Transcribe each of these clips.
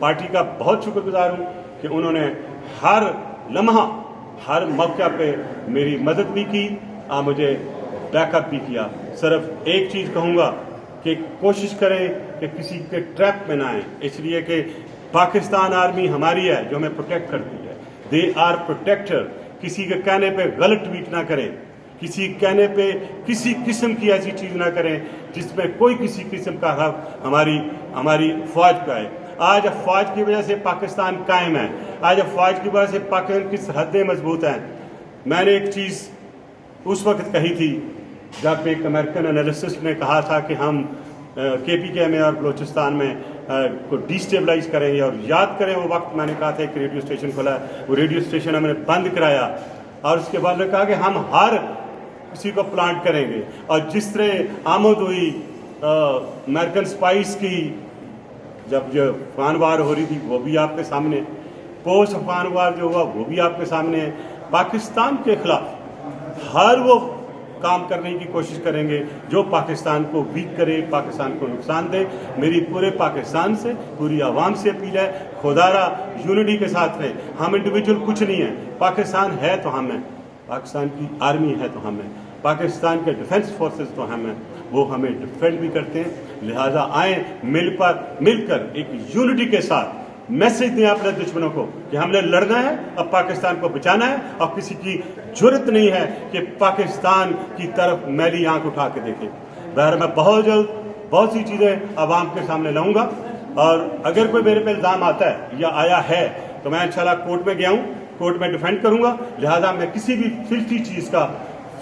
Party का बहुत शुक्रगुजार हूँ कि उन्होंने हर लम्हा हर मौके पे मेरी मदद भी की और मुझे बैकअप भी किया। सिर्फ एक चीज़ कहूँगा कि कोशिश करें कि किसी के ट्रैप में ना आए, इसलिए कि पाकिस्तान आर्मी हमारी है जो हमें प्रोटेक्ट करती है। They are protector. किसी के कहने पे गलत ट्वीट ना करें, किसी कहने पे किसी किस्म की ऐसी चीज़ ना करें जिसमें कोई किसी किस्म का हक हमारी फ़ौज का है। आज फ़ौज की वजह से पाकिस्तान कायम है, आज फ़ौज की वजह से पाकिस्तान की सरहदें मजबूत हैं। मैंने एक चीज़ उस वक्त कही थी जब एक अमेरिकन एनालिसिस्ट ने कहा था कि हम KPK में और बलूचिस्तान में को डिस्टेबलाइज करेंगे। और याद करें वो वक्त मैंने कहा था एक रेडियो स्टेशन खोला, वो रेडियो स्टेशन हमने बंद कराया और उसके बाद ने कहा कि हम हर किसी को प्लांट करेंगे। और जिस तरह आमद हुई अमेरिकन स्पाइस की, जब जो अफगान वार हो रही थी वो भी आपके सामने, पोस्ट अफगान वार जो हुआ वो भी आपके सामने। पाकिस्तान के खिलाफ हर वो काम करने की कोशिश करेंगे जो पाकिस्तान को वीक करे, पाकिस्तान को नुकसान दे। मेरी पूरे पाकिस्तान से, पूरी आवाम से अपील है, खुदारा यूनिटी के साथ रहे। हम इंडिविजुअल कुछ नहीं है, पाकिस्तान है तो हम हैं, पाकिस्तान की आर्मी है तो हम हैं, पाकिस्तान के डिफेंस फोर्सेस तो हम हैं, वो हमें डिफेंड भी करते हैं। लिहाजा आए मिलकर एक यूनिटी के साथ मैसेज दें अपने दुश्मनों को कि हमने लड़ना है, अब पाकिस्तान को बचाना है और किसी की जरूरत नहीं है कि पाकिस्तान की तरफ मैली आंख उठा के देखें। बहर मैं बहुत जल्द बहुत सी चीज़ें आवाम के सामने लाऊंगा और अगर कोई मेरे पे इल्ज़ाम आता है या आया है तो मैं इंशाल्लाह कोर्ट में गया हूँ, कोर्ट में डिफेंड करूंगा। लिहाजा मैं किसी भी फिल्थी चीज़ का,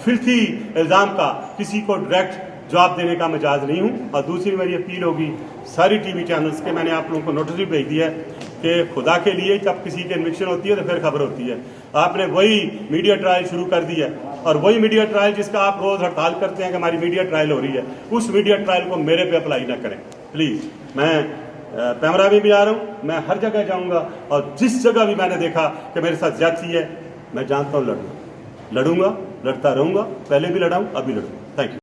फिल्थी इल्ज़ाम का किसी को डायरेक्ट जवाब देने का मजाज नहीं हूँ। और दूसरी मेरी अपील होगी सारी TV चैनल्स के, मैंने आप लोगों को नोटिस भी भेज दिया है कि खुदा के लिए जब किसी की इन्विक्शन होती है तो फिर खबर होती है। आपने वही मीडिया ट्रायल शुरू कर दिया है और वही मीडिया ट्रायल जिसका आप रोज़ हड़ताल करते हैं कि हमारी मीडिया ट्रायल हो रही है, उस मीडिया ट्रायल को मेरे पे अप्लाई ना करें प्लीज़। मैं पैमरा में भी आ रहा हूँ, मैं हर जगह जाऊँगा और जिस जगह भी मैंने देखा कि मेरे साथ ज्यादती है, मैं जानता हूँ लड़ूंगा, लड़ता रहूँगा, पहले भी लड़ा हूँ, अभी लड़ूंगा। Thank you.